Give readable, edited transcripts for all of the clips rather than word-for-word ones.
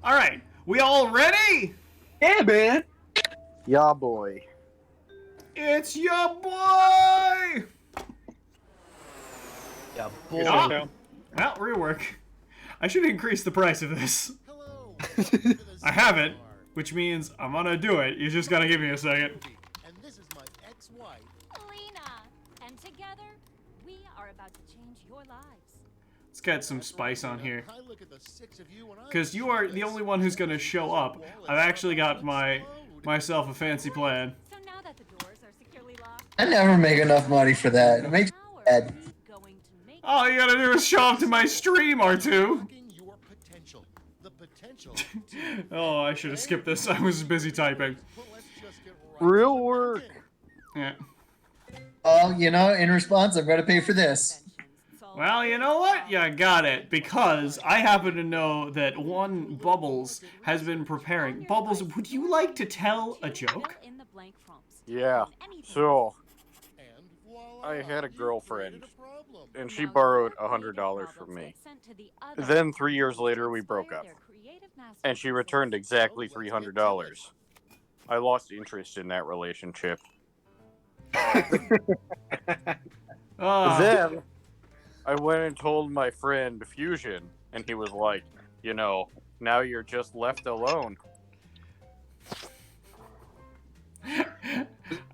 All right, we all ready? Yeah, man. Yeah, boy. It's your boy. Yeah, Is Ah, that well, rework. I should increase the price of this. Hello. I haven't, which means I'm gonna do it. You just gotta give me a second. And this is my ex-wife. Lena, and together, we are about to change your lives. Let's get some spice on here. I look at the six of you and I Because you are the only one who's gonna show up. I've actually got myself a fancy plan. So now that the doors are securely locked, I never make enough money for that. It makes me how are sad. we going to make All you gotta do is show up to my stream, R2. Unlocking your potential. The potential. Oh, I should have skipped this. I was busy typing. But let's just get right Real to the work. thing. Yeah. Oh, you know, in response, I've got to pay for this. Well, you know what? You got it. Because I happen to know that one Bubbles has been preparing. Bubbles, would you like to tell a joke? Fill in the blank prompts. Yeah. Anything. So, And voila, I had a you've girlfriend, created a problem. and she Now, borrowed your creative $100 from problems me. get sent to the other Then 3 person years to later, we inspire broke up. their creative And she masterpieces. returned exactly $300. I lost interest in that relationship. Then, I went and told my friend Fusion, and he was like, you know, now you're just left alone.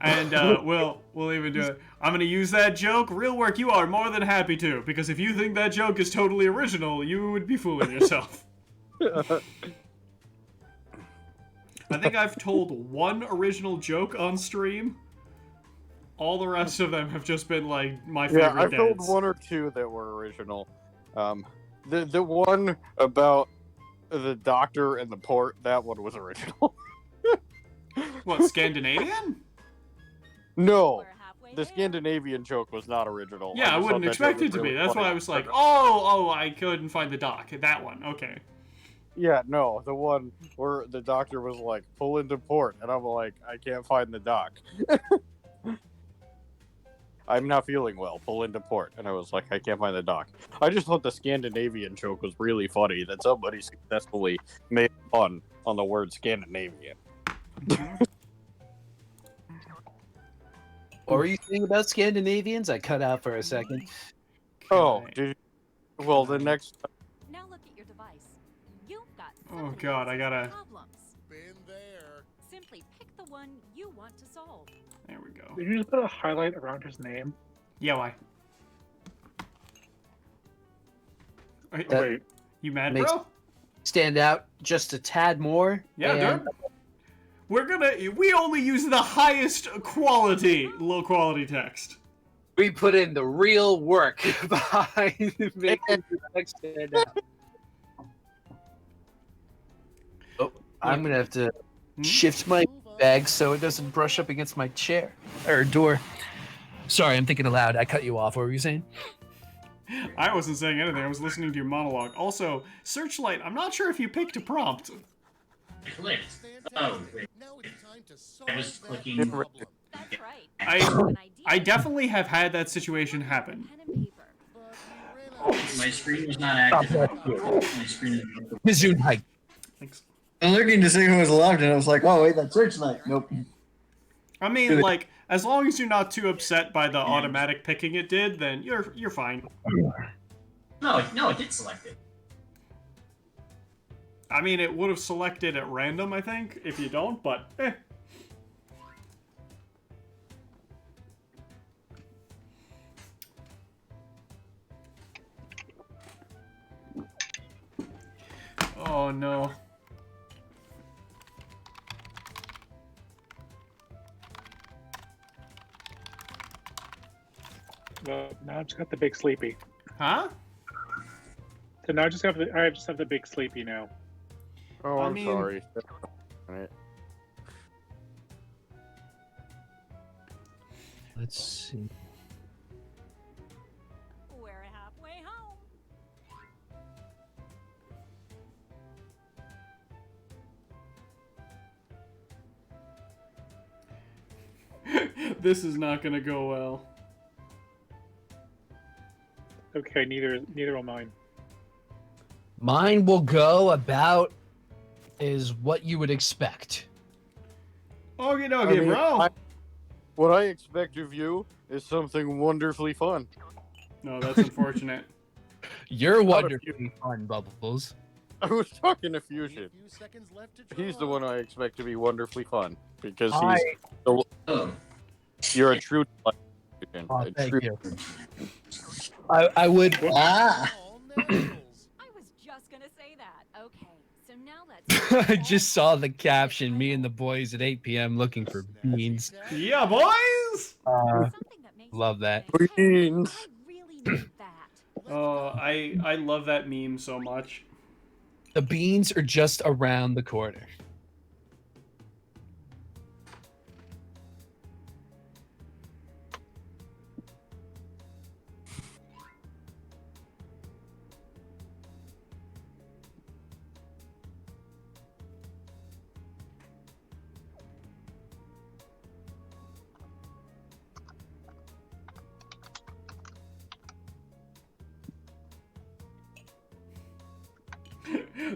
And we'll even do it. I'm gonna use that joke. Real work, you are more than happy to, because if you think that joke is totally original, you would be fooling yourself. I think I've told one original joke on stream. All the rest of them have just been like my favorite Yeah, I've told deads. one or two that were original. The one about the doctor and the port, that one was original. What, Scandinavian? No, We're halfway the there. Scandinavian joke was not original. Yeah, I just wouldn't thought that expect joke it to was be. really That's why funny. I was like, oh, I couldn't find the doc. That one, okay. Yeah, no, the one where the doctor was like, pull into port, and I'm like, I can't find the dock. I'm not feeling well, pull into port. And I was like, I can't find the dock. I just thought the Scandinavian joke was really funny, that somebody successfully made fun on the word Scandinavian. What were you saying about Scandinavians? I cut out for a second. Oh, Okay. did you... Well, the next... Now look at your device. You've got Oh, 7 God, I answers gotta- to problems. Been there. Simply pick the one you want to solve. There we go. Did you just put a highlight around his name? Yeah, why? Wait, That- Wait, you mad, makes- bro? Stand out just a tad more. Yeah, and dude. We only use the highest quality, low quality text. we put in the real work behind making the text stand out. Oh, I'm gonna have to shift my Move on. bag so it doesn't brush up against my chair or door. Sorry, I'm thinking aloud. I cut you off. What were you saying? I wasn't saying anything. I was listening to your monologue. Also, Searchlight, I'm not sure if you picked a prompt. Clicked. Fantastic. Oh, wait. Now it's time to solve I was that clicking- problem. That's right. I- You have an idea. I definitely have had that situation happen. Pen and paper. But we ran out of My screen was not active. My screen is Mizoon hike. Thanks. I'm looking to see who was allowed, and I was like, oh, wait, that's Searchlight. Nope. I mean, like, as long as you're not too upset by the automatic picking it did, then you're fine. No, it did select it. I mean, it would have selected at random, I think, if you don't, but eh. Oh no. well, now I just got the big sleepy. Huh? So now I just have the big sleepy now. Oh, I I'm mean- sorry. Alright. Let's see. We're halfway home. This is not gonna go well. Okay, neither will mine. Mine will go about is what you would expect. Okay, I mean, bro. what I expect of you is something wonderfully fun. No, that's unfortunate. You're Out of wonderfully fun, Bubbles. I was talking to Fusion. Few seconds left to He's the draw. one I expect to be wonderfully fun because I- Oh, you're a true Fusion. Oh, A thank true- you. I would. ah! All naturals. I was just gonna say that. Okay, so now let's. I just saw the caption. Me and the boys at 8 p.m. looking for beans. Yeah, boys. Uh, Something that makes love that. Hey, Beans. I really need that. Oh, I love that meme so much. The beans are just around the corner.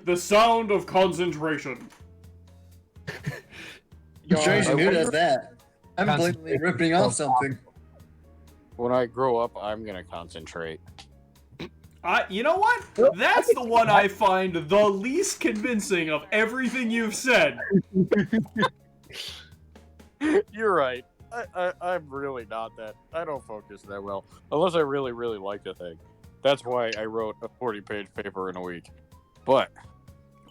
The sound of concentration. Y'all, Who does that? I'm blatantly ripping off something. When I grow up, I'm gonna concentrate. You know what? That's the one I find the least convincing of everything you've said. You're right. I'm really not that. I don't focus that well. Unless I really, really like the thing. That's why I wrote a 40-page paper in a week. But,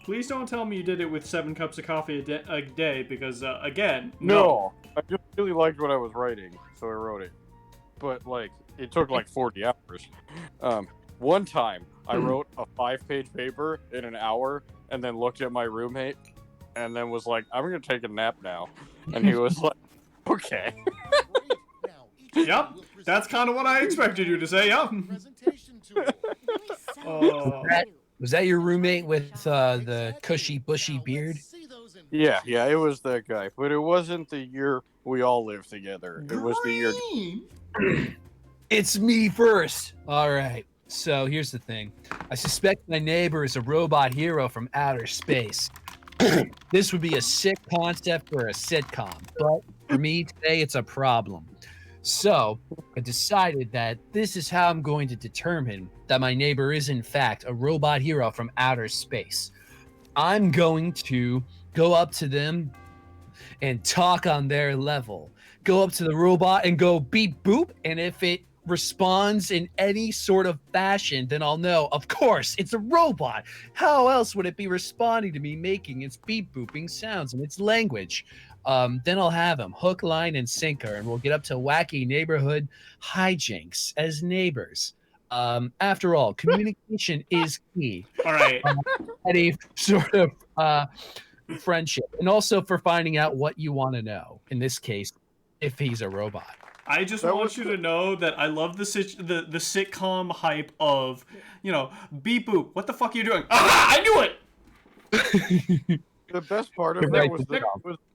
Please don't tell me you did it with 7 cups of coffee a day, because, again, no. I just really liked what I was writing, so I wrote it. But, like, it took like 40 hours. One time, I wrote a 5-page paper in an hour, and then looked at my roommate, and then was like, I'm gonna take a nap now. And he was like, okay. Great. Now, each of you Yep, will present that's kind of what I expected you to say, yep. presentation tool. Really sounds Oh. like you. Was that your roommate with the cushy, bushy Now, beard? let's see those in Yeah, it was that guy. But it wasn't the year we all lived together. It was the year. Green. It's me first. All right. So here's the thing. I suspect my neighbor is a robot hero from outer space. This would be a sick concept for a sitcom, but for me today, it's a problem. So I decided that this is how I'm going to determine that my neighbor is in fact a robot hero from outer space. I'm going to go up to them and talk on their level. Go up to the robot and go beep boop, and if it responds in any sort of fashion, then I'll know, of course, it's a robot. How else would it be responding to me making its beep booping sounds in its language? Then I'll have him hook, line, and sinker, and we'll get up to wacky neighborhood hijinks as neighbors. After all, communication is key. All right. Any sort of friendship, and also for finding out what you want to know. In this case, if he's a robot. I just That want was you to know that I love the sitcom hype of, beep boop. What the fuck are you doing? Ah, I knew it. The best part of You're that right, was, Nick.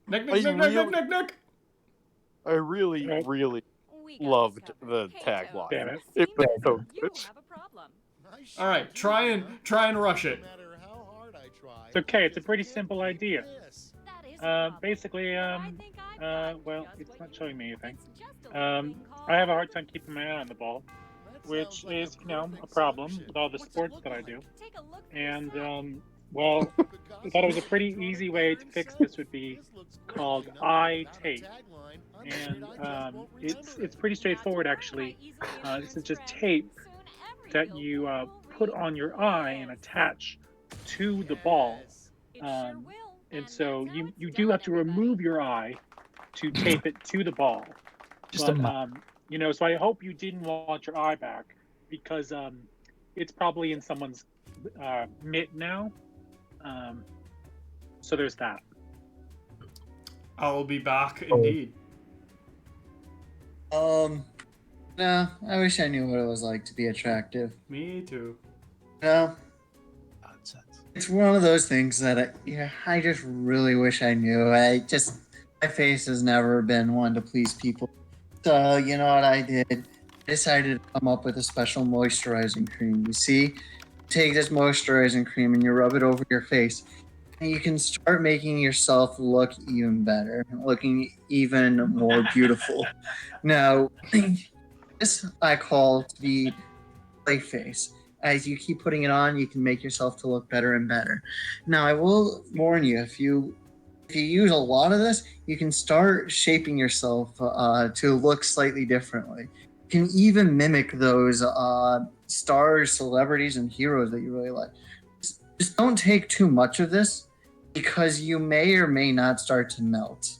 Nick, I Nick. I really, Right. really We got loved stuff. the Hey, tagline. Damn it. It was so You good. don't have a problem. Nice All right, shot, try you, and huh? try and rush it. No matter how hard I try, It's okay, it's a pretty simple idea. Yes. That is a problem. Basically, But I think I've got well, just it's what not you showing need. me anything. It's just a little thing I have a called- hard time keeping my eye on the ball, That which sounds like a is, a perfect problem solution. with all the What's it sports look that I like? do. Take a look for And, yourself. well, Good I thought it was a gossip. pretty You easy really way to learned fix so. this would be This looks great. called You know, eye without a tape. tagline, I'm And afraid I just won't it's remember pretty it. straightforward, actually. This is just tape that you put on your eye and attach to the ball. And so you do have to remove your eye to tape it to the ball. Just But, a so I hope you didn't want your eye back, because it's probably in someone's mitt now. So there's that. I will be back indeed. No, I wish I knew what it was like to be attractive. Me too. No, nonsense. it's one of those things that I just really wish I knew. My face has never been one to please people. So, you know what I did? I decided to come up with a special moisturizing cream. You see, you take this moisturizing cream and you rub it over your face. you can start making yourself look even better, looking even more beautiful. Now, this I call to be play face. As you keep putting it on, you can make yourself to look better and better. Now, I will warn you, if you use a lot of this, you can start shaping yourself to look slightly differently. You can even mimic those stars, celebrities, and heroes that you really like. Just don't take too much of this because you may or may not start to melt.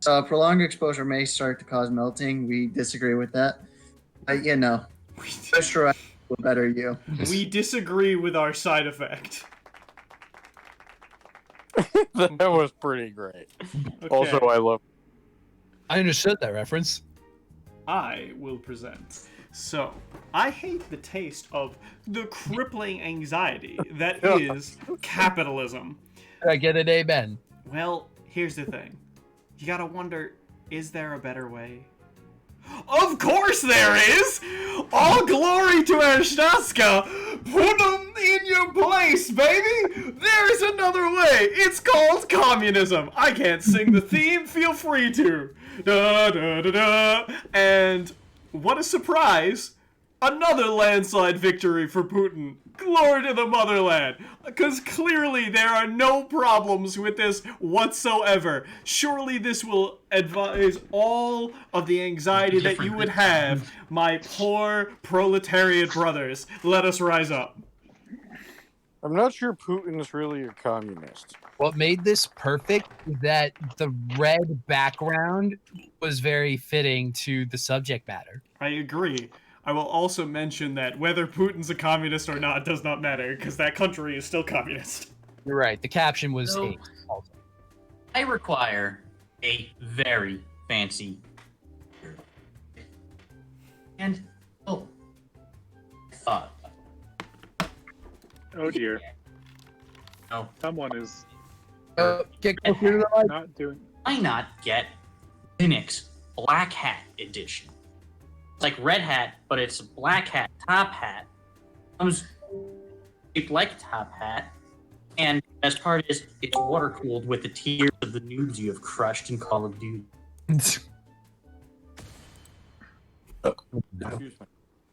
Prolonged exposure may start to cause melting. We disagree with that. But, sure, I will better you. We disagree with our side effect. That was pretty great. Okay. Also, I understood that reference. I will present. So, I hate the taste of the crippling anxiety that is capitalism. I get an amen. Well, here's the thing. You gotta wonder, is there a better way? Of course there is! All glory to Ershtaska! Put them in your place, baby! There's another way! It's called communism! I can't sing the theme, feel free to! Da da da da! And what a surprise! Another landslide victory for Putin. Glory to the motherland. Because clearly there are no problems with this whatsoever. Surely this will advise all of the anxiety that you would have, my poor proletariat brothers. Let us rise up. I'm not sure Putin is really a communist. What made this perfect is that the red background was very fitting to the subject matter. I agree. I will also mention that whether Putin's a communist or not does not matter, because that country is still communist. You're right. The caption was So- eight also. I require a very fancy. And oh, I thought. Oh dear. Oh, Someone is Get closer to the mic. not doing. why not get Linux Black Hat Edition? It's like Red Hat, but it's a Black Hat top hat. Comes shaped like a top hat, and the best part is it's water cooled with the tears of the noobs you have crushed in Call of Duty.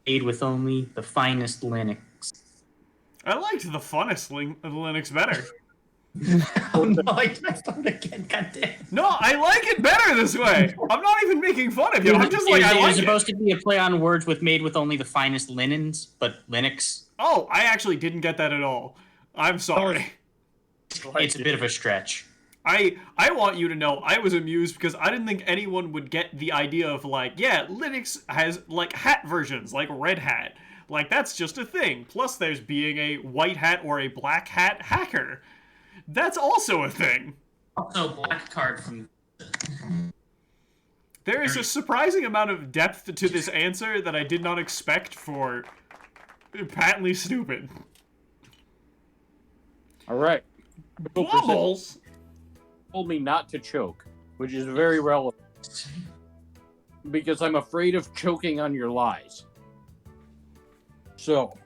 Made with only the finest Linux. I liked the funnest Linux better. Oh no, I found it again. Goddamn. No, I like it better this way. I'm not even making fun of you. I'm just like, I It was like supposed it. to be a play on words with made with only the finest linens, but Linux. Oh, I actually didn't get that at all. I'm sorry. It's a bit of a stretch. I want you to know I was amused because I didn't think anyone would get the idea of like, yeah, Linux has like hat versions, like Red Hat. Like that's just a thing. Plus there's being a white hat or a black hat hacker. That's also a thing. Also, black card from. There is a surprising amount of depth to this answer that I did not expect for patently stupid. All right. Bubbles? Told me not to choke, which is very relevant. Because I'm afraid of choking on your lies. So,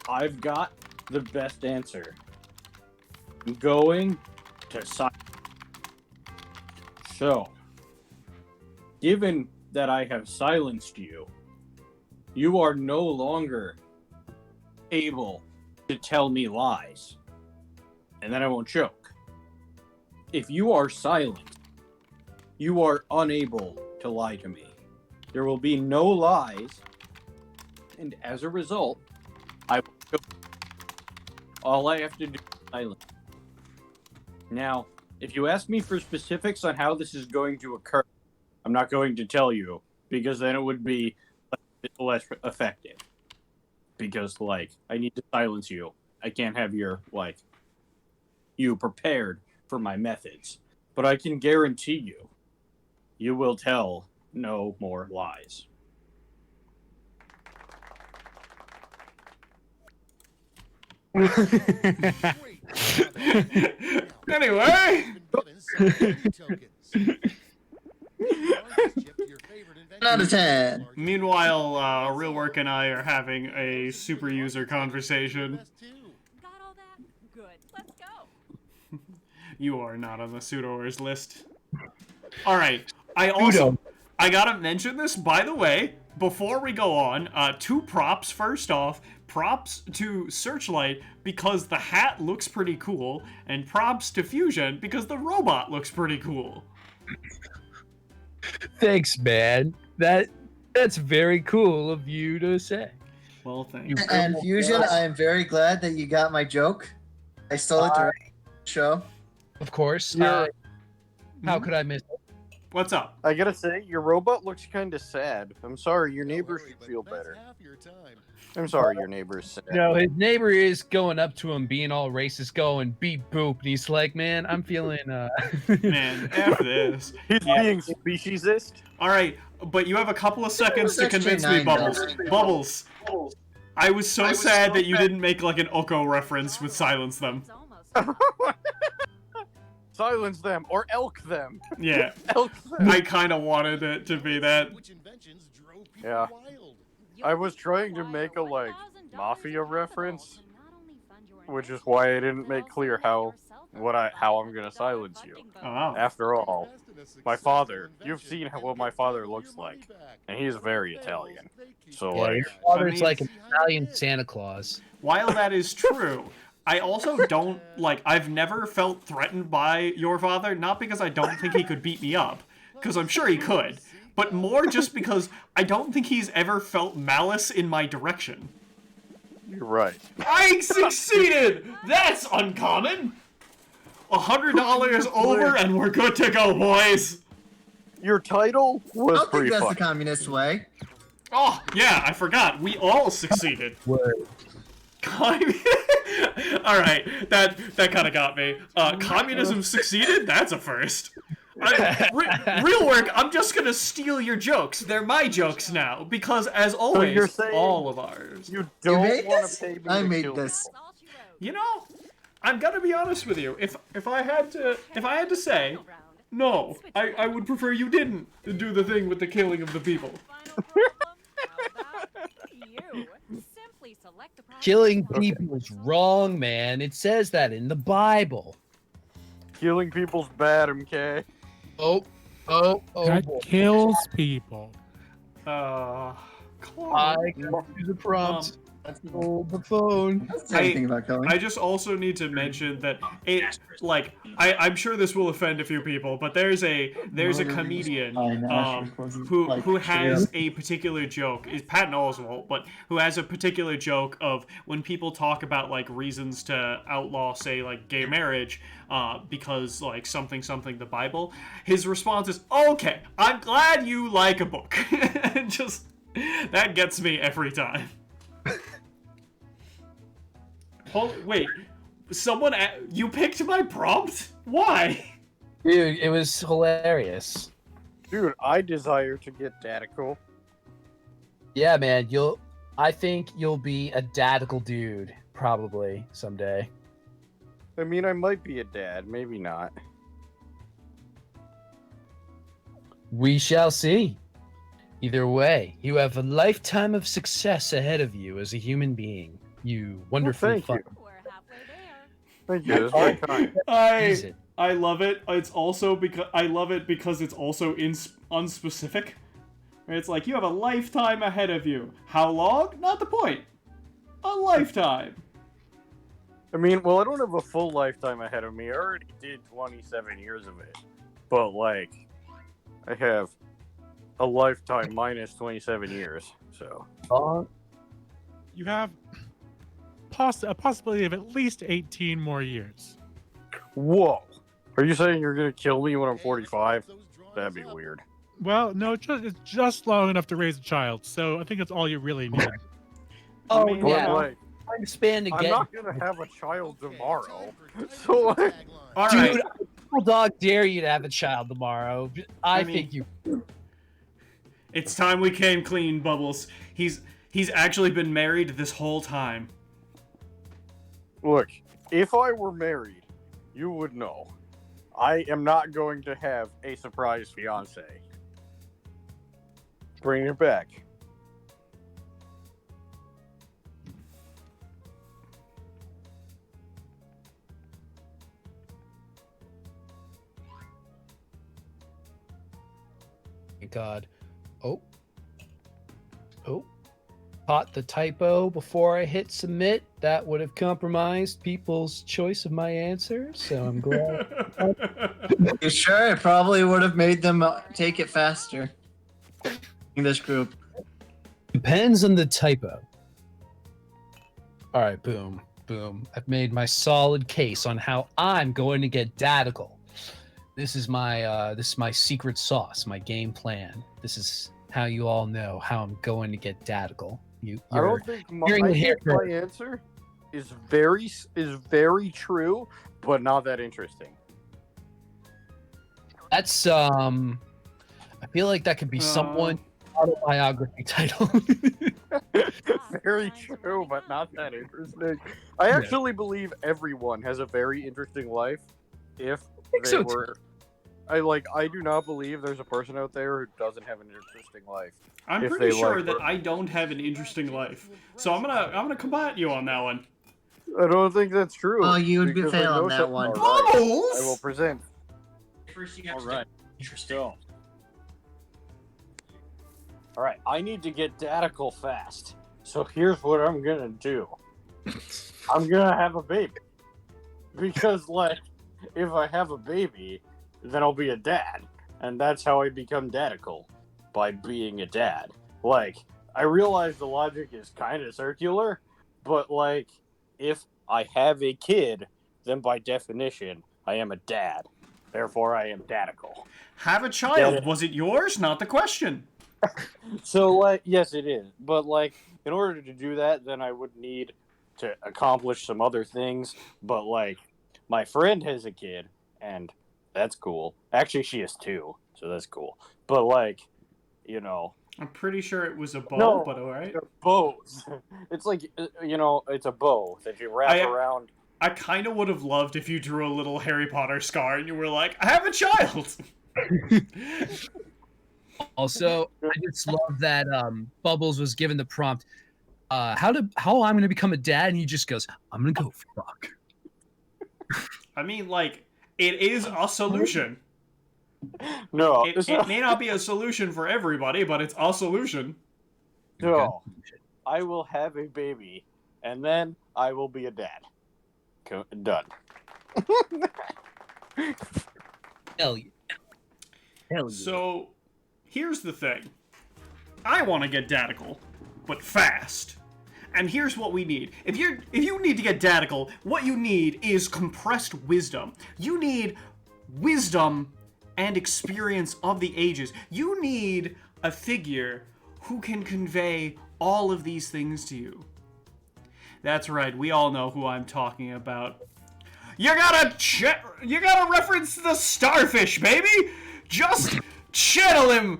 I've got the best answer. I'm going to silence. So, given that I have silenced you, you are no longer able to tell me lies. And then I won't choke. If you are silent, you are unable to lie to me. There will be no lies, and as a result, I will choke. All I have to do is silence. Now, if you ask me for specifics on how this is going to occur, I'm not going to tell you, because then it would be less effective. Because, I need to silence you. I can't have you prepared for my methods. But I can guarantee you, you will tell no more lies. Anyway. 10 out of 10. Meanwhile, Real Work and I are having a super user conversation. Got all that? Good. Let's go. You are not on the pseudoers list. All right. I gotta mention this, by the way, before we go on. 2 props. First off, props to Searchlight because the hat looks pretty cool, and props to Fusion because the robot looks pretty cool. Thanks, man. That's very cool of you to say. Well, thanks. And Fusion, I am very glad that you got my joke. I stole it directly from the show. Of course. You're- How could I miss it? What's up? I gotta say, your robot looks kind of sad. I'm sorry, your Don't neighbors worry, should but feel that's better. half your time. I'm sorry, your neighbor's sad. No, his neighbor is going up to him, being all racist, going beep boop, and he's like, "Man, I'm feeling Man, F this. He's being speciesist. All right, but you have a couple of seconds to Extra convince me, 9 Bubbles. dollars. Bubbles. I was so sad that you didn't make like an Oko reference with Silence Them. Silence them or elk them. Yeah, Elk them. I kind of wanted it to be that. Which inventions drove people Yeah. wild? I was trying to make a like mafia reference, which is why I didn't make clear how I'm gonna silence you. Oh, wow. After all, Invest in a my successful father, you've invention seen and what my get father all looks your money like, back. and he's very Italian. So Yeah, like, your father's mean- like an Italian Santa Claus." While that is true, I also don't, like, I've never felt threatened by your father, not because I don't think he could beat me up, because I'm sure he could, but more just because I don't think he's ever felt malice in my direction. you're right. I succeeded! That's uncommon! $100 over and we're good to go, boys! Your title was I don't think pretty that's the funny. communist way. Oh, yeah, I forgot. We all succeeded. Word. Alright, that kind of got me. Communism succeeded? That's a first. Real work, I'm just gonna steal your jokes. They're my jokes now, because as always, you're saying- all of ours. You You don't made want this? to pay me I to made kill this. people. You know, I'm gonna be honest with you. If I had to say, no, I would prefer you didn't do the thing with the killing of the people. Killing people is wrong, man. It says that in the Bible. Killing people's bad, MK. Oh, That boy. kills people. I Clark. got to the prompt. Hold the phone. That's anything about killing. I just also need to mention that I'm sure this will offend a few people, but there's a comedian who has a particular joke. Is Patton Oswalt, but who has a particular joke of when people talk about like reasons to outlaw, say like gay marriage, because like something the Bible. His response is, "Okay, I'm glad you like a book." Just that gets me every time. Wait, you picked my prompt? Why? Dude, it was hilarious. Dude, I desire to get dadical. Yeah, man, I think you'll be a dadical dude, probably, someday. I mean, I might be a dad, maybe not. We shall see. Either way, you have a lifetime of success ahead of you as a human being. You wonderfully thank fun. you. Thank you, that's very kind. Is it? I love it. I love it because it's also unspecific. It's like you have a lifetime ahead of you. How long? Not the point. A lifetime. I mean, well, I don't have a full lifetime ahead of me. I already did 27 years of it. But, like, I have a lifetime minus 27 years, so. You have a possibility of at least 18 more years. Whoa. Are you saying you're going to kill me when I'm 45? That'd be weird. Well, no, it's just long enough to raise a child, so I think that's all you really need. Oh, mean, But, yeah. like, Time span to I'm get. not going to have a child tomorrow. So, like, All Dude, right. I dog dare you to have a child tomorrow. I mean- think you. It's time we came clean, Bubbles. He's actually been married this whole time. look, if I were married, you would know. I am not going to have a surprise fiance. Bring it back. my God. Oh. Caught the typo before I hit submit. That would have compromised people's choice of my answer. So I'm glad. You sure? It probably would have made them take it faster. In this group. Depends on the typo. All right, boom. I've made my solid case on how I'm going to get dadical. This is my secret sauce, my game plan. This is how you all know how I'm going to get dadical. I don't think my answer is very true, but not that interesting. That's I feel like that could be someone's autobiography title. Very true, but not that interesting. I actually believe everyone has a very interesting life if they were. I do not believe there's a person out there who doesn't have an interesting life. I'm pretty sure that I don't have an interesting life, so I'm gonna combat you on that one. I don't think that's true. Oh, you would be fail on that one. Right. I will present. First, you have All to right. interesting. So, all right, I need to get dadical fast. So here's what I'm gonna do. I'm gonna have a baby because, if I have a baby, then I'll be a dad, and that's how I become dadical, by being a dad. I realize the logic is kind of circular, but if I have a kid, then by definition, I am a dad. Therefore, I am dadical. Have a child. Was it yours? Not the question. So, yes, it is. But, in order to do that, then I would need to accomplish some other things. But, my friend has a kid, and that's cool. Actually, she has two, so that's cool. But, I'm pretty sure it was a bow, but alright. They're bows. It's it's a bow that you wrap around. I kind of would have loved if you drew a little Harry Potter scar and you were like, I have a child! Also, I just love that Bubbles was given the prompt, how I'm going to become a dad, and he just goes, I'm going to go fuck. I mean, it is a solution. No. It may not be a solution for everybody, but it's a solution. No. I will have a baby, and then I will be a dad. Done. Hell yeah. So, here's the thing. I want to get dadical, but fast. And here's what we need. If you need to get dadical, what you need is compressed wisdom. You need wisdom and experience of the ages. You need a figure who can convey all of these things to you. That's right, we all know who I'm talking about. You gotta reference the starfish, baby! Just channel him!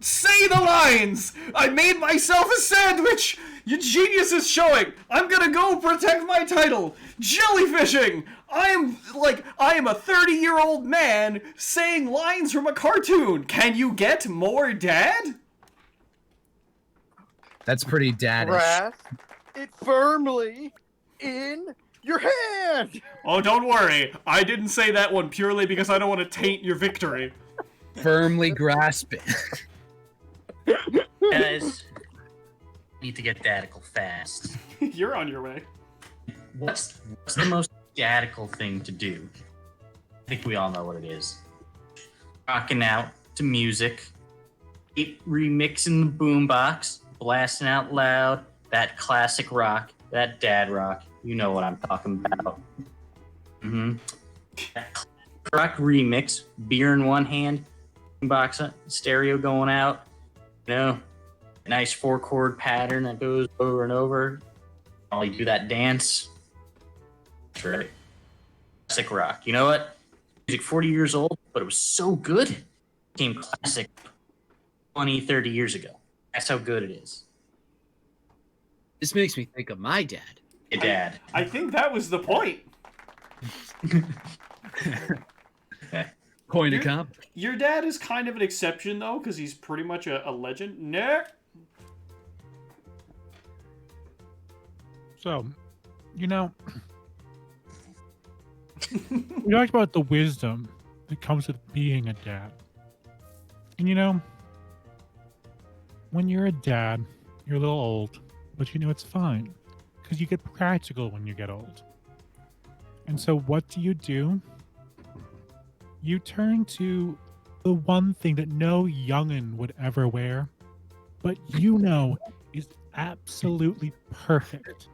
Say the lines! I made myself a sandwich! Your genius is showing! I'm gonna go protect my title! Jellyfishing! I am a 30-year-old man saying lines from a cartoon! Can you get more dad? That's pretty daddish. Grasp it firmly in your hand! Oh, don't worry. I didn't say that one purely because I don't want to taint your victory. Firmly grasp it. Guys, need to get dadical fast. You're on your way. What's the most dadical thing to do? I think we all know what it is. Rocking out to music, remixing the boombox, blasting out loud, that classic rock, that dad rock. You know what I'm talking about. That classic rock remix, beer in one hand, boombox stereo going out. A nice 4-chord pattern that goes over and over. While you do that dance. That's right. Classic rock. You know what? Music 40 years old, but it was so good. It became classic 20, 30 years ago. That's how good it is. This makes me think of my dad. Your dad. I think that was the point. Point of comp. Your dad is kind of an exception, though, because he's pretty much a legend. Nick? So, we talked about the wisdom that comes with being a dad. And when you're a dad, you're a little old, but you know it's fine because you get practical when you get old. And so, what do? You turn to the one thing that no youngin would ever wear, but you know is absolutely perfect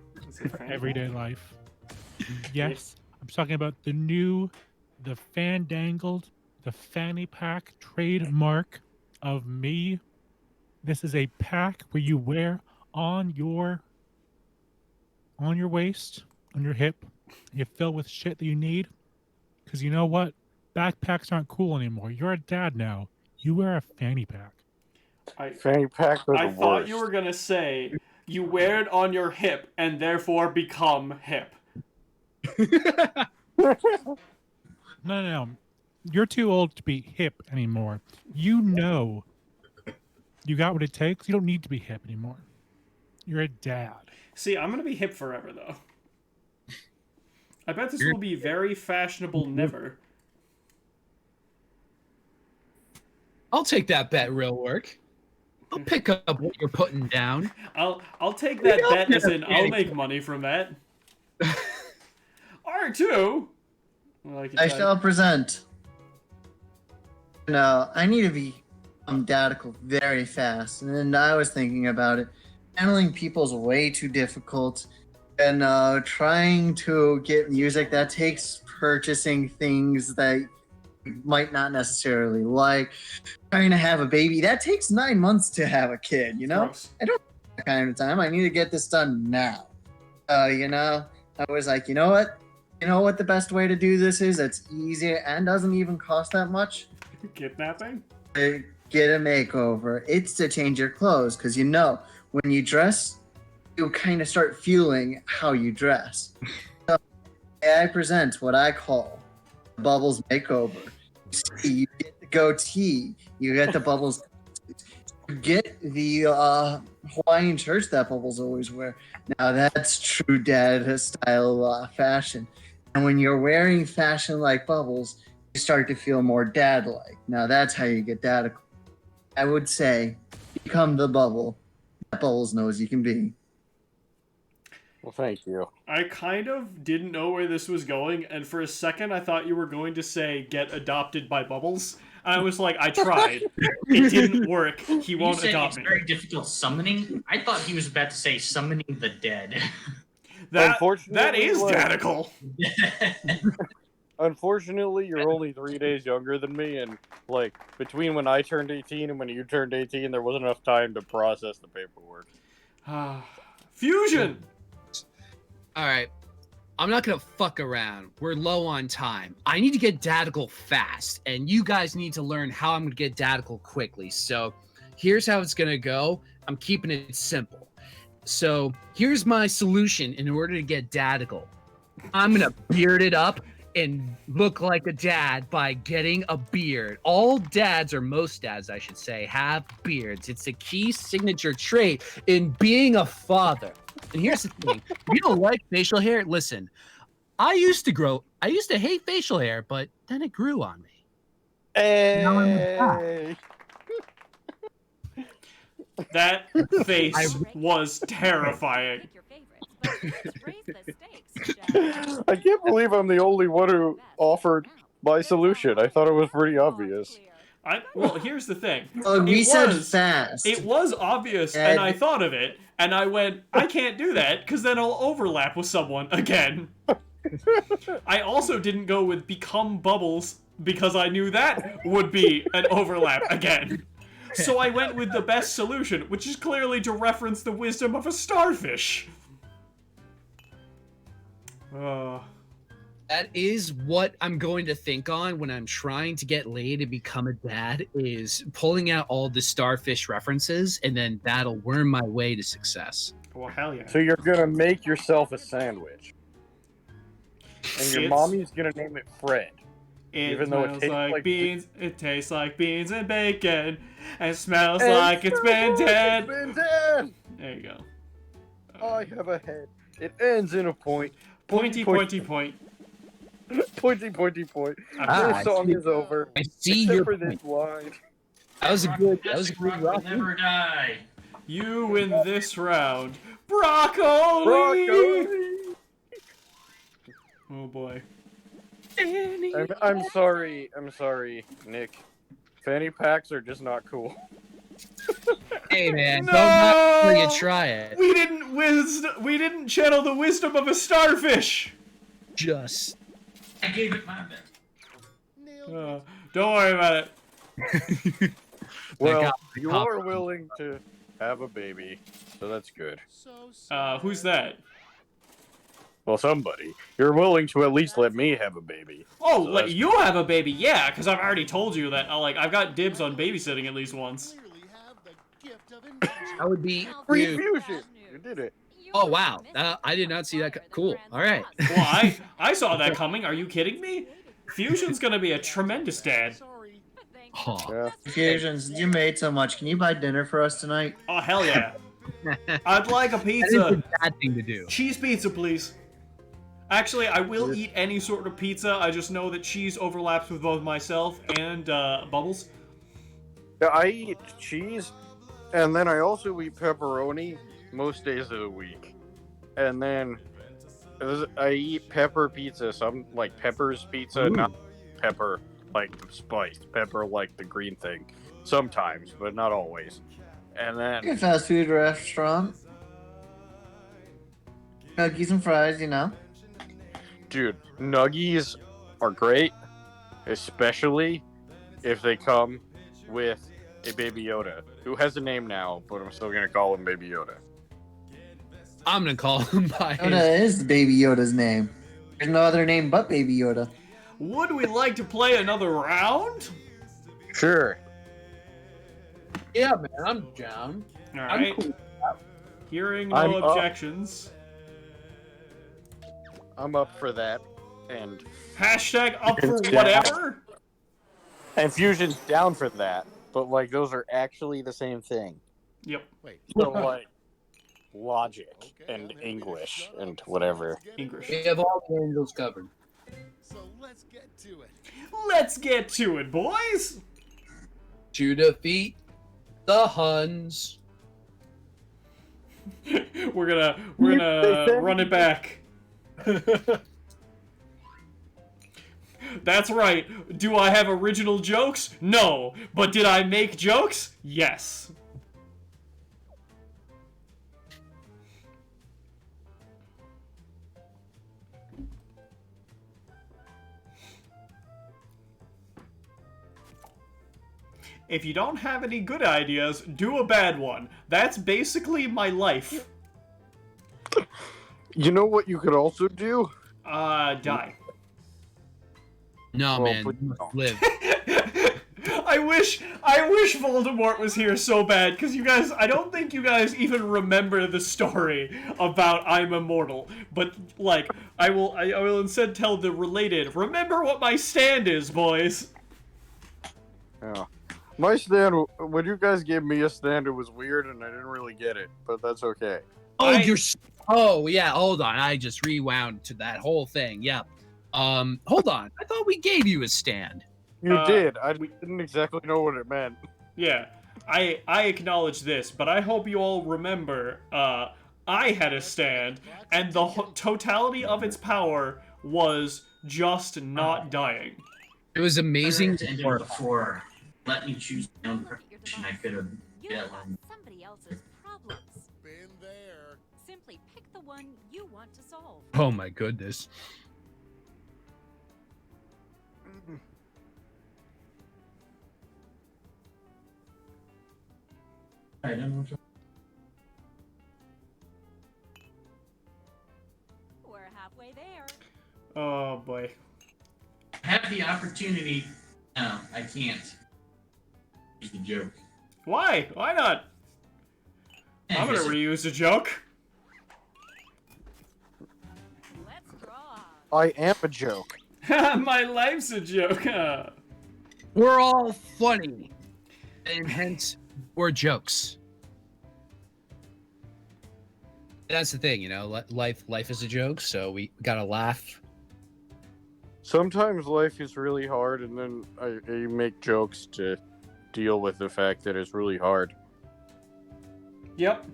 for everyday life. Yes, I'm talking about the fandangled, the fanny pack trademark of me. This is a pack where you wear on your waist, on your hip. You fill with shit that you need. Because you know what? Backpacks aren't cool anymore. You're a dad now. You wear a fanny pack. Fanny pack are the I thought worst. you were gonna say you wear it on your hip and therefore become hip. No. You're too old to be hip anymore. You know you got what it takes. You don't need to be hip anymore. You're a dad. See, I'm gonna be hip forever though. I bet this will be very fashionable never. I'll take that bet, real work. I'll pick up what you're putting down. I'll take that bet as in I'll make money from that. R2. I shall present. No, I need to be dadical very fast, and then I was thinking about it. Handling people's way too difficult, and trying to get music that takes purchasing things that you might not necessarily like. Trying to have a baby that takes 9 months to have a kid. You know, Gross. I don't have that kind of time. I need to get this done now. You know, I was like, you know what? You know what the best way to do this is? It's easier and doesn't even cost that much. Kidnapping? To get a makeover. It's to change your clothes, because you know when you dress, you kind of start feeling how you dress. So I present what I call Bubbles makeover. You get the goatee, you get the Bubbles, you get the Hawaiian shirts that Bubbles always wear. Now that's true dad style fashion. And when you're wearing fashion like Bubbles, you start to feel more dad-like. Now that's how you get dad. I would say, become the Bubble that Bubbles knows you can be. Well, thank you. I kind of didn't know where this was going, and for a second I thought you were going to say get adopted by Bubbles. I was like, I tried. It didn't work. He won't you said adopt it's me. very difficult summoning. I thought he was about to say summoning the dead. That Unfortunately, is like- radical. Unfortunately, you're only 3 days younger than me, and like between when I turned 18 and when you turned 18, there wasn't enough time to process the paperwork. Fusion! All right. I'm not going to fuck around. We're low on time. I need to get dadical fast, and you guys need to learn how I'm going to get dadical quickly. So here's how it's going to go. I'm keeping it simple. So here's my solution in order to get dadical. I'm going to beard it up and look like a dad by getting a beard. All dads, or most dads, I should say, have beards. It's a key signature trait in being a father. And here's the thing. If you don't like facial hair, listen. I used to hate facial hair, but then it grew on me. Hey! That face was terrifying. I can't believe I'm the only one who offered my solution. I thought it was pretty obvious. Well, here's the thing. We said fast. It was obvious, and I thought of it, and I went, I can't do that, because then I'll overlap with someone again. I also didn't go with become Bubbles, because I knew that would be an overlap again. So I went with the best solution, which is clearly to reference the wisdom of a starfish. That is what I'm going to think on when I'm trying to get laid and become a dad, is pulling out all the starfish references, and then that'll worm my way to success. Well, hell yeah. So you're gonna make yourself a sandwich. And your mommy's gonna name it Fred. It even though it smells tastes like like beans. It tastes like beans and bacon. And smells like it's been dead. Been dead. There you go. I have a head. It ends in a point. Pointy, pointy, point. Pointy, pointy, point. Ah, This song is over. I see except your for point. this line. That was a good. That was a Jurassic good Rock will rock. never die. You win this round. Broccoli! Broccoli! Oh boy. I'm sorry, Nick. Fanny packs are just not cool. Hey man, No! don't knock until you try it. We didn't channel the wisdom of a starfish. Just. I gave it my best. Nailed Don't worry about it. Well, got you top. are willing to have a baby, so that's good. So Who's that? Well, somebody. You're willing to at least let me have a baby. Oh, So let that's you have a baby? Yeah, because I've already told you that. I've got dibs on babysitting at least once. clearly have the gift of invention. That would be. Free fusion! You did it. Oh wow, I did not see that. Cool. All right. Well, I saw that coming. Are you kidding me? Fusion's gonna be a tremendous dad. Sorry. Huh. Yeah. Fusions, you made so much. Can you buy dinner for us tonight? Oh hell yeah! I'd like a That is pizza. a bad thing to do. Cheese pizza, please. Actually, I will eat any sort of pizza. I just know that cheese overlaps with both myself and Bubbles. Yeah, I eat cheese, and then I also eat pepperoni most days of the week. And then I eat pepper pizza, some like Pepper's pizza, not pepper like the spiced, pepper like the green thing. Sometimes, but not always. And Good then, fast food restaurant. Nuggies and fries, you know. dude, nuggies are great, especially if they come with a Baby Yoda, who has a name now, but I'm still gonna call him Baby Yoda. I'm gonna call him by his. Yoda is Baby Yoda's name. There's no other name but Baby Yoda. Would we like to play another round? Sure. Yeah, man, I'm down. All I'm right. cool. Hearing no I'm up. objections. I'm up for that. And Hashtag up for Yeah. whatever. Fusion's down for that. But like those are actually the same thing. Yep. Wait. So like logic Okay, and I'm happy English this is done. and So whatever. let's get English. We have all the angles covered. So let's get to it. Let's get to it, boys. To defeat the Huns. we're gonna run it back. That's right. Do I have original jokes? No. But did I make jokes? Yes. If you don't have any good ideas, do a bad one. That's basically my life. You know what you could also do? Die. No, Well, man, please you must don't. live. I wish Voldemort was here so bad, because you guys, I don't think you guys even remember the story about I'm immortal. But, like, I will instead tell the related, remember what my stand is, boys. Yeah. My stand, when you guys gave me a stand, it was weird and I didn't really get it, but that's okay. Oh, Oh, yeah. Hold on. I just rewound to that whole thing. Yeah. Hold on. I thought we gave you a stand. You did. I we- didn't exactly know what it meant. Yeah, I acknowledge this, but I hope you all remember, I had a stand, and the totality of its power was just not dying. It was amazing. To end it before. Let me choose my own profession. I could have. You Yeah, got somebody else's problems. Been there. Simply pick the one you want to solve. Oh my goodness. We're halfway there. Oh boy. have the opportunity. No, I can't. Use the joke. Why? Why not? I'm gonna reuse the joke. Let's draw. I am a joke. My life's a joke. We're all funny, and hence we're jokes. That's the thing, you know. Life is a joke, so we gotta laugh. Sometimes life is really hard, and then I make jokes to deal with the fact that it's really hard. Yep.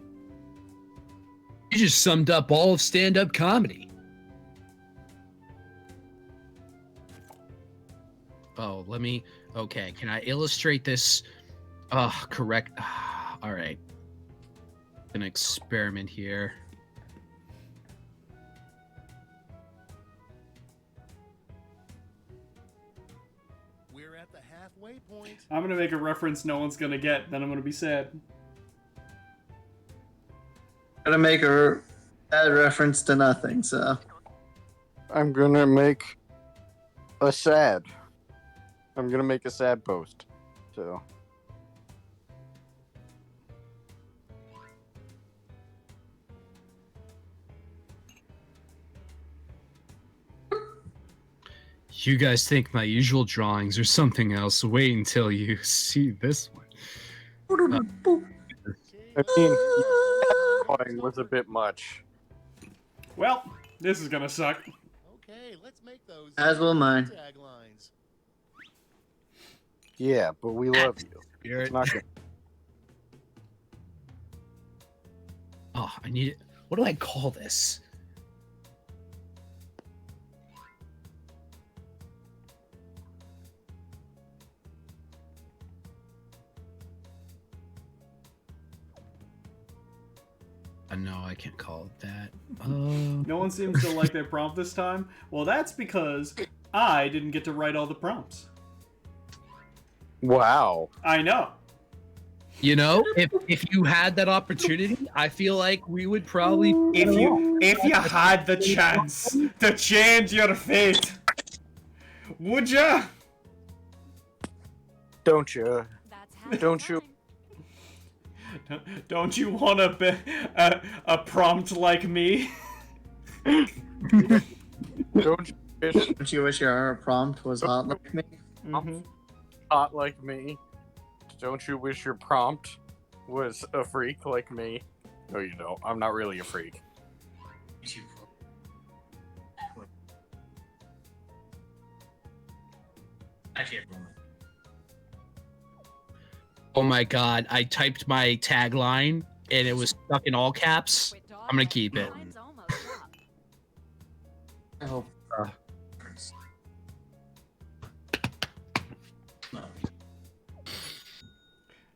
You just summed up all of stand-up comedy. Oh, okay, can I illustrate this? Oh, correct. All right. An experiment here. We're at the halfway point. I'm gonna make a reference no one's gonna get, then I'm gonna be sad. Gonna make a bad reference to nothing, so. I'm gonna make a sad. I'm gonna make a sad post. So. You guys think my usual drawings are something else. Wait until you see this one. I mean, drawing was a bit much. Well, this is gonna suck. Okay, let's make those As will mine. taglines. Yeah, but we love you. You're- It's not good. Oh, I need it. What do I call this? No, I can't call it that. No one seems to like their prompt this time. Well, that's because I didn't get to write all the prompts. Wow. I know. You know, if you had that opportunity, I feel like we would probably. If you had the chance to change your fate, would ya? Don't you? That's how Don't you? Don't you want a prompt like me? Don't you wish Don't you wish your prompt was hot like me? Mm-hmm. hot like me? Don't you wish your prompt was a freak like me? No, you don't. I'm not really a freak. Actually, everyone. Oh my god! I typed my tagline and it was stuck in all caps. I'm gonna keep it. Mine's almost up. I hope.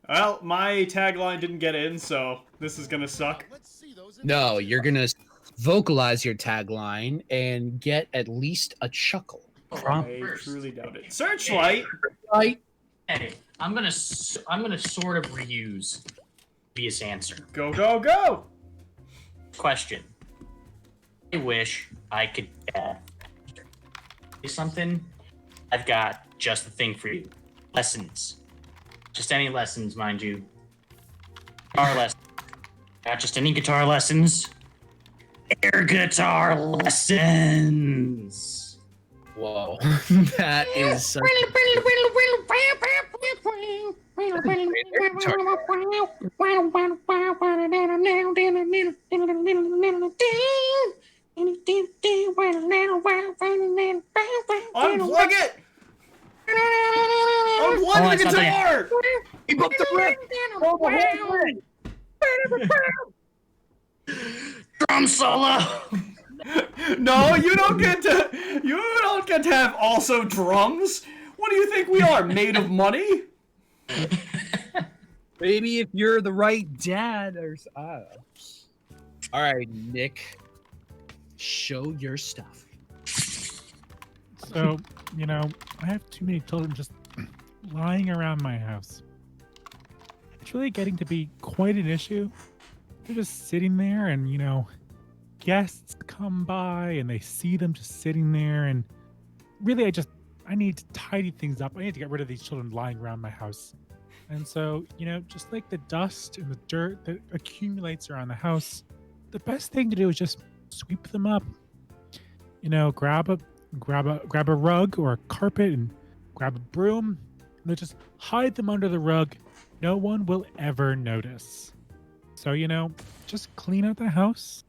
Well, my tagline didn't get in, so this is gonna suck. Let's see those No, initials. you're gonna vocalize your tagline and get at least a chuckle. I truly doubt it. Searchlight. Right? Hey, I'm gonna sort of reuse previous answer. Go, go, go! Question. I wish I could something. I've got just the thing for you. Lessons. Just any lessons, mind you. Guitar lessons. Not just any guitar lessons. Air guitar lessons. Whoa, that is such Unplug it! Unplug Hold on, the guitar! Keep up the Drum solo. No, you don't get to have also drums. What do you think we are, made of money? Maybe if you're the right dad or all right, Nick, show your stuff. So, I have too many children just lying around my house. It's really getting to be quite an issue. They're just sitting there and, guests come by and they see them just sitting there, and really I need to tidy things up. I need to get rid of these children lying around my house. And so, just like the dust and the dirt that accumulates around the house, the best thing to do is just sweep them up. Grab a rug or a carpet and grab a broom and then just hide them under the rug. No one will ever notice. So, just clean out the house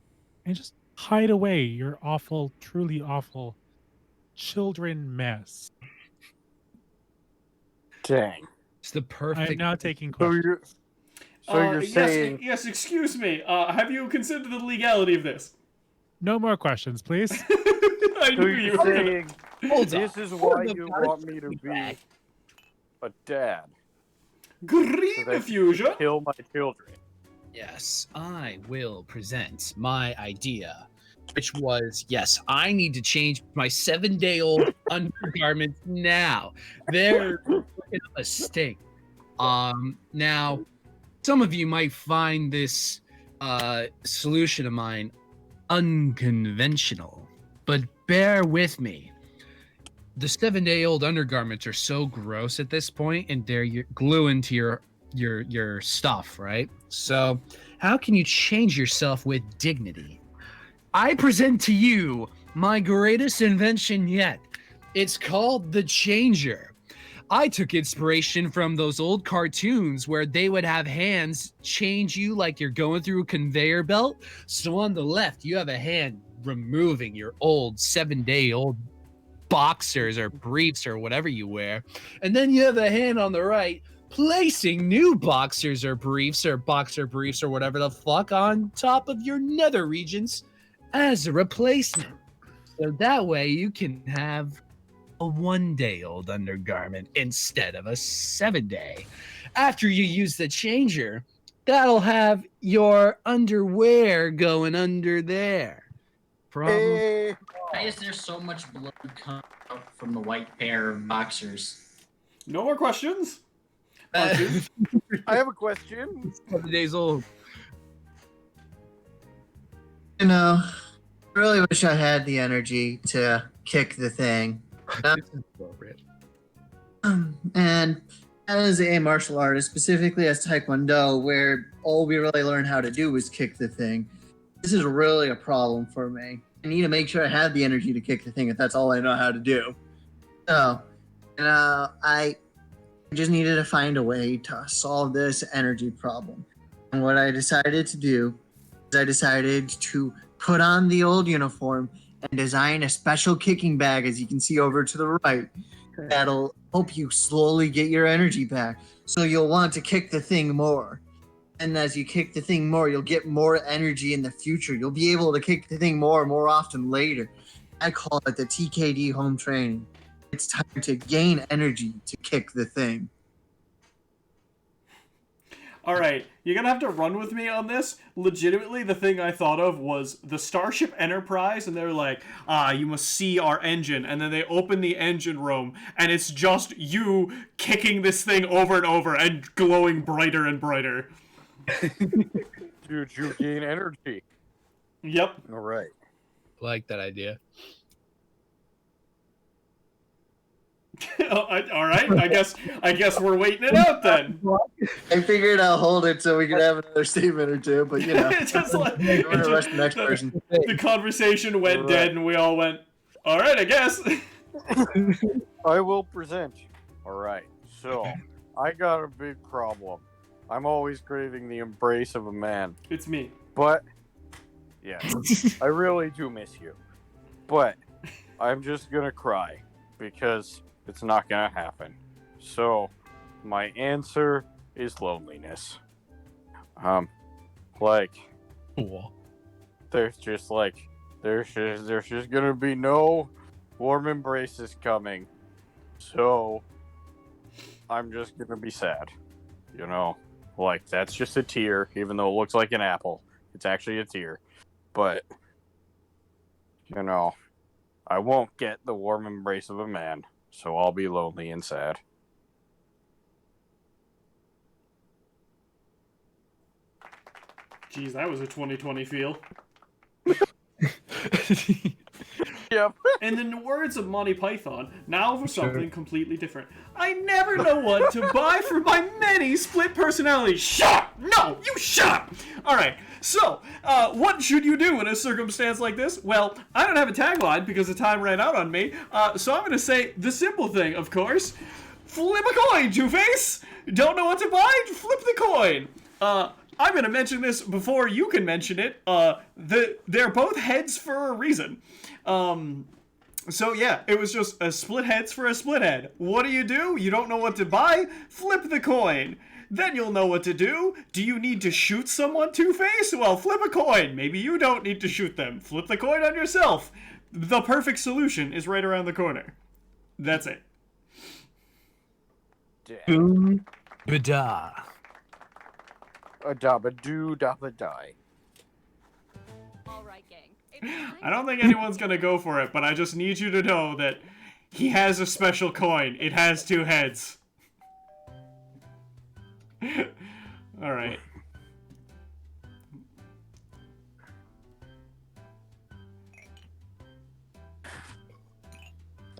and just hide away your awful, truly awful children mess. Dang. It's the I'm perfect. now taking So questions. you're saying Yes, excuse me. Have you considered the legality of this? No more questions, please. I so knew you're you were gonna... saying Hold this on. is why Hold you on. want me to be a dad, so Green that you fusion? can kill my children. Yes, I will present my idea, which was yes, I need to change my 7-day-old undergarments now. They're a stink. Now, some of you might find this solution of mine unconventional, but bear with me. The 7-day-old undergarments are so gross at this point, and they're gluing to your stuff, right? So, how can you change yourself with dignity? I present to you my greatest invention yet. It's called the Changer. I took inspiration from those old cartoons where they would have hands change you like you're going through a conveyor belt. So on the left, you have a hand removing your old 7-day-old boxers or briefs or whatever you wear. And then you have a hand on the right placing new boxers or boxer briefs or whatever the fuck on top of your nether regions as a replacement. So that way you can have a 1-day-old undergarment instead of a 7-day. After you use the changer, that'll have your underwear going under there. Problem. Hey, Why is there so much blood coming out from the white pair of boxers? No more questions? I have a question. 7 days old. You know, I really wish I had the energy to kick the thing. This is appropriate. And as a martial artist, specifically as Taekwondo, where all we really learn how to do is kick the thing, this is really a problem for me. I need to make sure I have the energy to kick the thing if that's all I know how to do. So, I just needed to find a way to solve this energy problem. And what I decided to do is I decided to put on the old uniform and design a special kicking bag, as you can see over to the right, that'll help you slowly get your energy back. So you'll want to kick the thing more. And as you kick the thing more, you'll get more energy in the future. You'll be able to kick the thing more and more often later. I call it the TKD home training. It's time to gain energy to kick the thing. All right, you're gonna have to run with me on this. Legitimately, the thing I thought of was the Starship Enterprise, and they're like, you must see our engine. And then they open the engine room, and it's just you kicking this thing over and over and glowing brighter and brighter. Dude, you gain energy. Yep. All right. Like that idea. All right, I guess we're waiting it out then. I figured I'll hold it so we could have another statement or two, but you know. Just like, I'm gonna rush the next person. the conversation went dead, and we all went, all right, I guess. I will present. All right. So, I got a big problem. I'm always craving the embrace of a man. It's me. But, yes, I really do miss you. But, I'm just gonna cry because it's not gonna happen. So, my answer is loneliness. Cool. There's just gonna be no warm embraces coming. So, I'm just gonna be sad. You know, like, that's just a tear, even though it looks like an apple. It's actually a tear. But, you know, I won't get the warm embrace of a man, so I'll be lonely and sad. Jeez, that was a 2020 feel. Yep. And in the words of Monty Python, now for something completely different. I never know what to buy for my many split personalities. Shut up! No, you shut up! Alright, so, what should you do in a circumstance like this? Well, I don't have a tagline because the time ran out on me, so I'm going to say the simple thing, of course. Flip a coin, Two-Face! Don't know what to buy? Flip the coin! I'm going to mention this before you can mention it. They're both heads for a reason. So yeah, it was just a split heads for a split head. What do? You don't know what to buy? Flip the coin. Then you'll know what to do. Do you need to shoot someone, Two-Face? Well, flip a coin. Maybe you don't need to shoot them. Flip the coin on yourself. The perfect solution is right around the corner. That's it. Boom, bada. A dabba doo dabba die. All right, gang. I don't think anyone's gonna go for it, but I just need you to know that he has a special coin. It has 2 heads. Alright.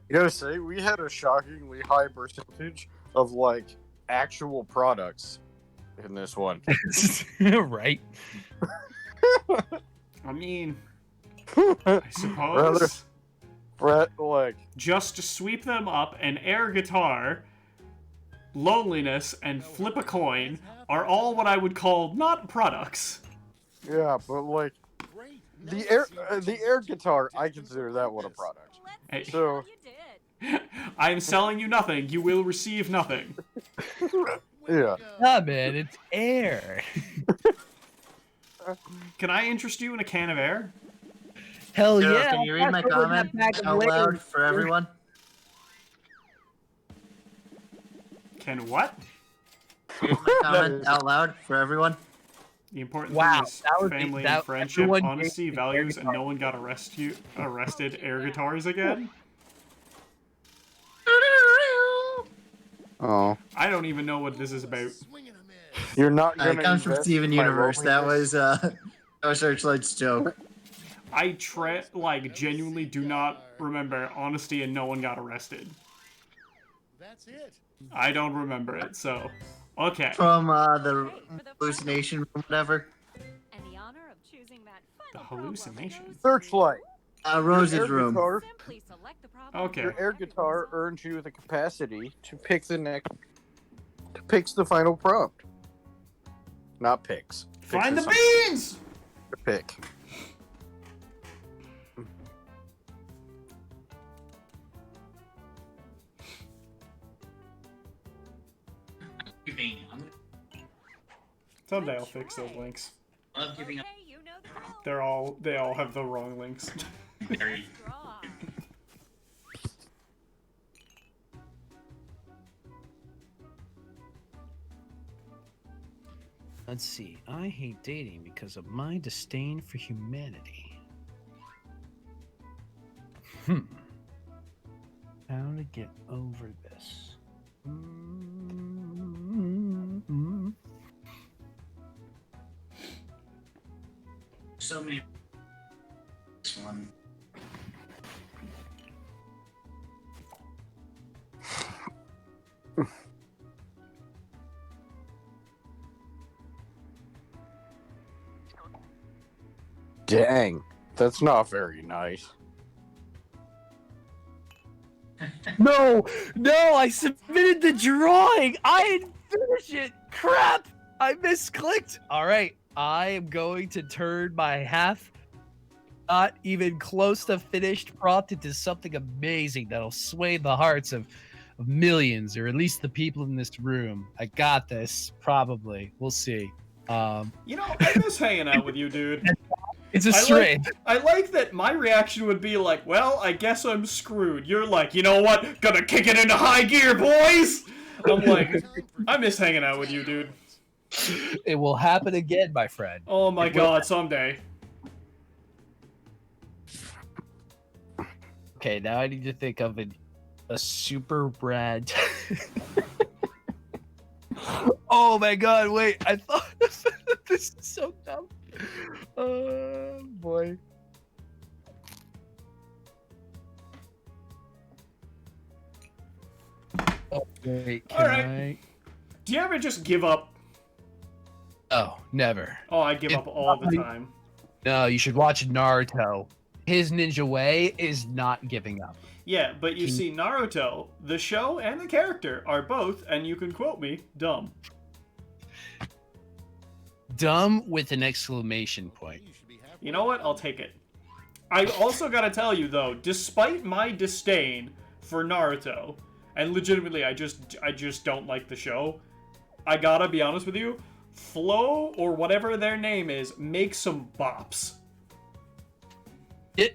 You gotta say, we had a shockingly high percentage of, like, actual products in this one. Right. I mean, I suppose. Brett, like, Just to sweep them up, an air guitar, loneliness, and flip a coin are all what I would call not products. yeah, but, like, Great. the air guitar, I consider that one a product. Hey, So, I am selling you nothing. You will receive nothing. yeah. Nah, man, it's air. Can I interest you in a can of air? Hell Sarah, yeah. can you read my comment out loud for everyone? Can what? Can you read my comment out loud for everyone? The important Wow, thing is that would be- family that- and friendship, everyone honesty, gave me values, air and no one got arrested air guitars again. Oh. I don't even know what this is about. Swinging a miss. You're not gonna It comes from invest Steven in my Universe. That loneliness? was Searchlight's joke. I genuinely do not remember honesty and no one got arrested. That's it. I don't remember it, so okay. From the hallucination or whatever. And the honor of choosing that The final problem hallucination. goes Searchlight. Rose's Your air room. guitar- Simply select the problem Okay. Your air guitar earns you the capacity to pick the final prompt. Not picks. Find the Picks beans! to pick. Someday I'll fix those links. I love giving up. Okay, you know the drill. They all have the wrong links. Very Draw. Let's see. I hate dating because of my disdain for humanity. How to get over this? so many. This one. Dang, that's not very nice. No, I submitted the drawing. I didn't finish it. Crap, I misclicked. All right, I am going to turn my half, not even close to finished prompt into something amazing that'll sway the hearts of millions, or at least the people in this room. I got this, probably. We'll see. You know, I miss hanging out with you, dude. It's a strain. I like that my reaction would be like, well, I guess I'm screwed. You're like, you know what? Gonna kick it into high gear, boys! I'm like, I miss hanging out with you, dude. It will happen again, my friend. Oh my god, someday. Okay, now I need to think of a super rad. Oh my god, wait, I thought this is so dumb. Oh boy. Oh, wait, can Alright. I? Do you ever just give up? Oh, never. Oh, I give up all the time. No, you should watch Naruto. His ninja way is not giving up. Yeah, but you see, Naruto, the show and the character are both, and you can quote me, dumb. Dumb with an exclamation point. You should be happy. You know what? I'll take it. I also gotta tell you though, despite my disdain for Naruto, and legitimately I just don't like the show, I gotta be honest with you, Flow or whatever their name is makes some bops.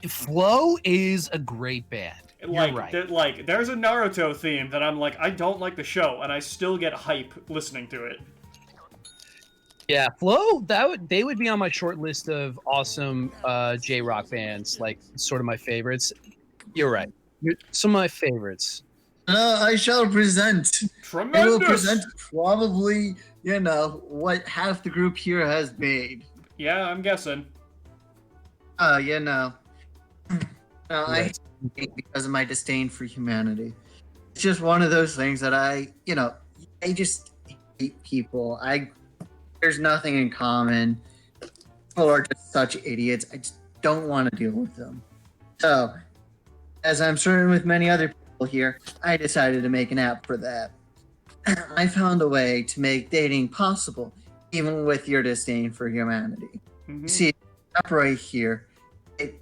Flow is a great band. You're right. There's a Naruto theme that I'm like, I don't like the show, and I still get hype listening to it. Yeah, Flow, they would be on my short list of awesome J-rock bands, like sort of my favorites. You're right. Some of my favorites. I shall present. Tremendous. I will present probably, what half the group here has made. Yeah, I'm guessing. I hate because of my disdain for humanity. It's just one of those things that I just hate people. There's nothing in common. People are just such idiots. I just don't want to deal with them. So, as I'm certain with many other people here, I decided to make an app for that. I found a way to make dating possible, even with your disdain for humanity. Mm-hmm. See, the app right here, it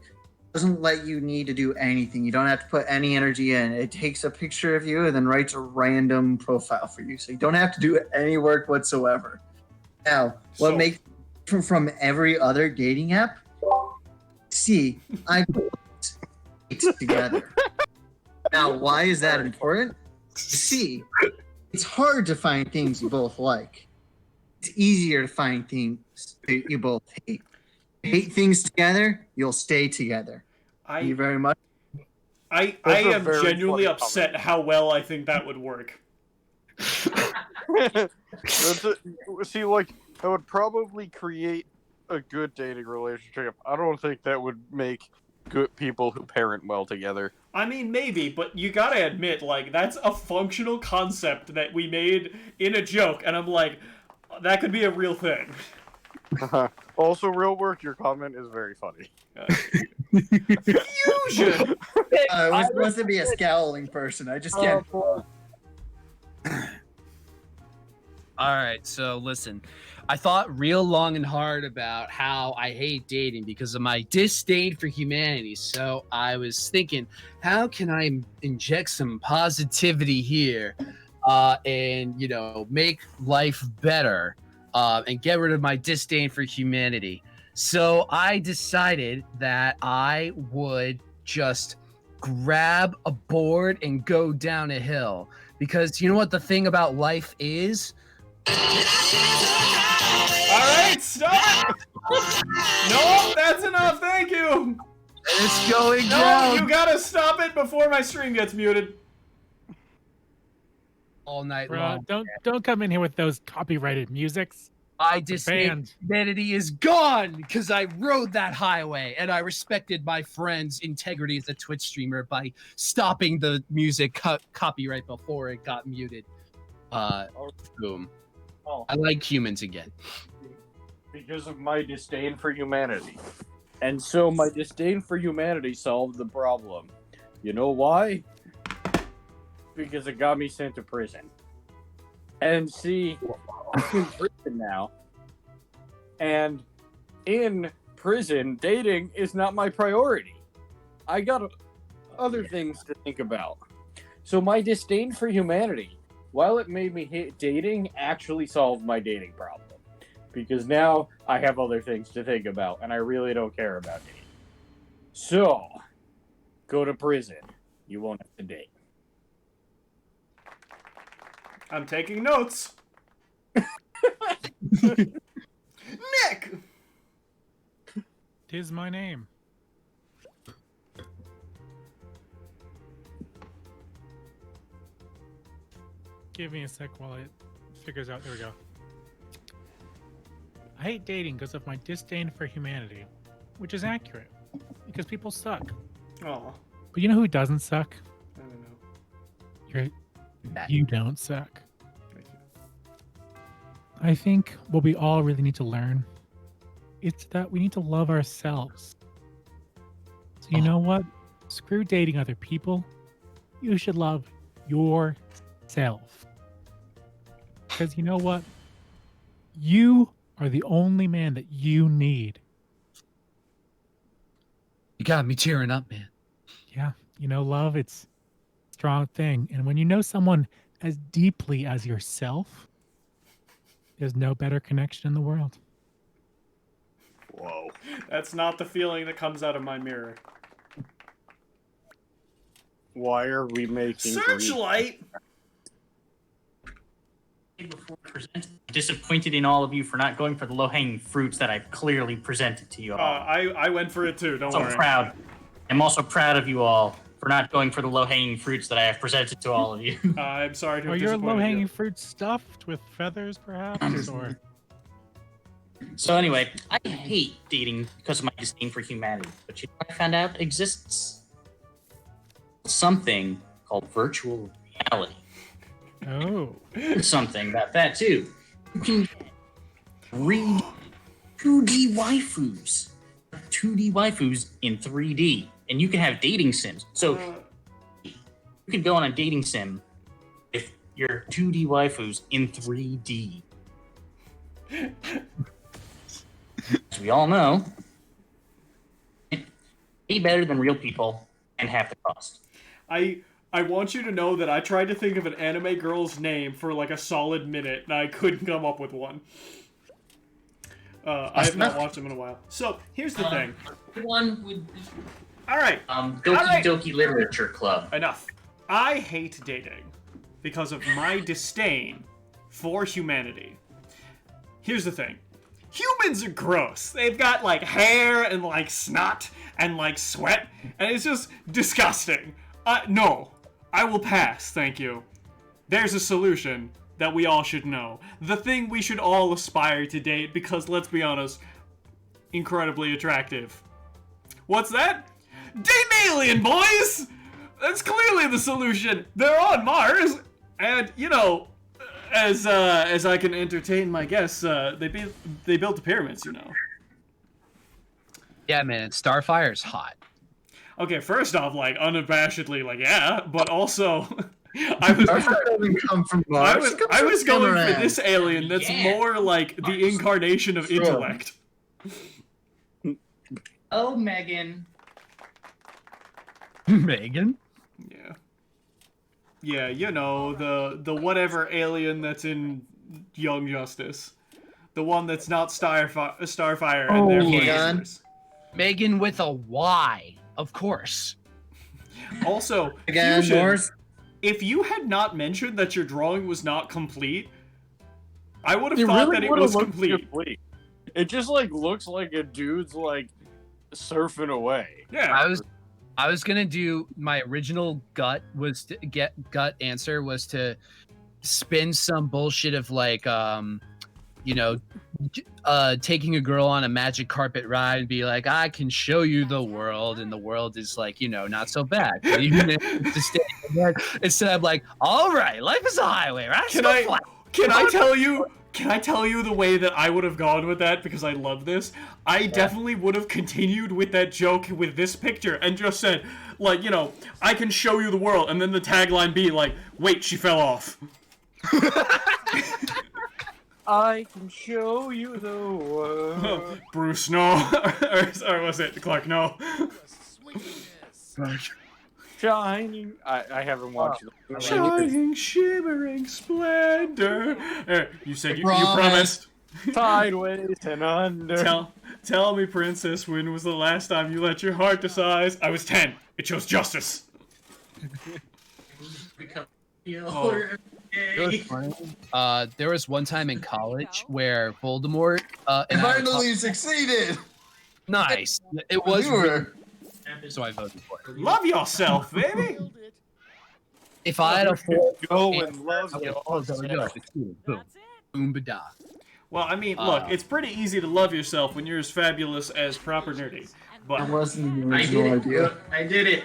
doesn't let you need to do anything. You don't have to put any energy in. It takes a picture of you and then writes a random profile for you. So you don't have to do any work whatsoever. Now, what makes it different from every other dating app? See, I put it together. Now, why is that important? See, it's hard to find things you both like. It's easier to find things that you both hate. Hate things together, you'll stay together. Thank you very much. I am genuinely upset how well I think that would work. See, like, that would probably create a good dating relationship. I don't think that would make good people who parent well together. I mean, maybe, but you gotta admit, like, that's a functional concept that we made in a joke, and I'm like, that could be a real thing. Also, real work, your comment is very funny. Fusion! It was supposed to be a scowling person. I just can't. All right, so listen. I thought real long and hard about how I hate dating because of my disdain for humanity. So I was thinking, how can I inject some positivity here and, make life better and get rid of my disdain for humanity? So I decided that I would just grab a board and go down a hill because you know what the thing about life is? Alright, stop! No, that's enough, thank you! It's going No, down! you gotta stop it before my stream gets muted. All night Bro, long. don't come in here with those copyrighted musics. I disdain humanity is gone because I rode that highway and I respected my friend's integrity as a Twitch streamer by stopping the music copyright before it got muted. Boom. I like humans again. Because of my disdain for humanity. And so my disdain for humanity solved the problem. You know why? Because it got me sent to prison. And see, I'm in prison now. And in prison, dating is not my priority. I got other things to think about. So my disdain for humanity, while it made me hate dating, actually solved my dating problem. Because now I have other things to think about, and I really don't care about dating. So, go to prison. You won't have to date. I'm taking notes. Nick! 'Tis my name. Give me a sec while it figures out. There we go. I hate dating because of my disdain for humanity, which is accurate, because people suck. Oh, But you know who doesn't suck? I don't know. You don't suck. I think what we all really need to learn is that we need to love ourselves. So you know what? Screw dating other people. You should love yourself. Because you know what? You are the only man that you need. You got me tearing up, man. Yeah, love, it's a strong thing. And when you know someone as deeply as yourself, there's no better connection in the world. Whoa. That's not the feeling that comes out of my mirror. Why are we making Searchlight! Before presenting, disappointed in all of you for not going for the low-hanging fruits that I've clearly presented to you all. I went for it too, don't So worry. proud. I'm also proud of you all for not going for the low-hanging fruits that I have presented to all of you. I'm sorry to Are have your disappointed low-hanging you. fruit stuffed with feathers, perhaps? Or So anyway, I hate dating because of my disdain for humanity. But you know what I found out exists? Something called virtual reality. oh, Something about that too. You can read 2D waifus. 2D waifus in 3D. And you can have dating sims. So you can go on a dating sim if you're 2D waifus in 3D. As we all know, way better than real people and half the cost. I want you to know that I tried to think of an anime girl's name for like a solid minute, and I couldn't come up with one. I have not watched them in a while. So, here's the thing. One with Alright. Doki Doki Literature Club. Enough. I hate dating because of my disdain for humanity. Here's the thing. Humans are gross. They've got like hair and like snot and like sweat, and it's just disgusting. No. I will pass, thank you. There's a solution that we all should know. The thing we should all aspire to date because, let's be honest, incredibly attractive. What's that? Date alien, boys! That's clearly the solution. They're on Mars, and, as I can entertain my guests, they built the pyramids, Yeah, man, Starfire's hot. Okay, first off, like, unabashedly, like, yeah, but also, I was going for this alien that's more like the incarnation of intellect. Oh, Megan. Megan? Yeah. Yeah, the whatever alien that's in Young Justice. The one that's not Starfire and therefore dangerous. Megan with a Y. Of course. Also, Again, Fusion, Morris? if you had not mentioned that your drawing was not complete, I would have thought that it was complete. It just like looks like a dude's like surfing away. Yeah. I was gonna do my original gut answer was to spin some bullshit of like taking a girl on a magic carpet ride and be like, I can show you the world, and the world is like, not so bad. Instead of like, all right, life is a highway, right? Can I tell you the way that I would have gone with that, because I love this? I definitely would have continued with that joke with this picture and just said, like, I can show you the world, and then the tagline be like, wait, she fell off. I can show you the world. Bruce, no. or was it Clark, no. Shining. I haven't watched it. Shining, shimmering splendor. You said you promised. Sideways and under. Tell me, princess, when was the last time you let your heart decide? I was 10. It chose justice. There was one time in college where Voldemort finally succeeded. Nice. It was so I voted for it. Love yourself, baby. If I had a full go and love yourself. Boom. Boom ba-da. Well, I mean, look, it's pretty easy to love yourself when you're as fabulous as Proper Nerdy. But That wasn't the original idea. I did it.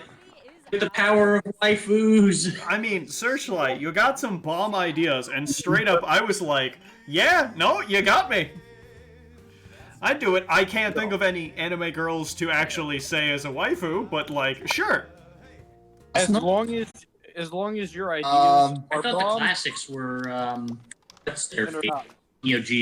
With the power of waifus. I mean, Searchlight, you got some bomb ideas, and straight up, I was like, yeah, no, you got me. I'd do it. I can't think of any anime girls to actually say as a waifu, but like, sure. As long as your ideas I are thought the bomb, classics were what's their then or fate? not. Neo Geo.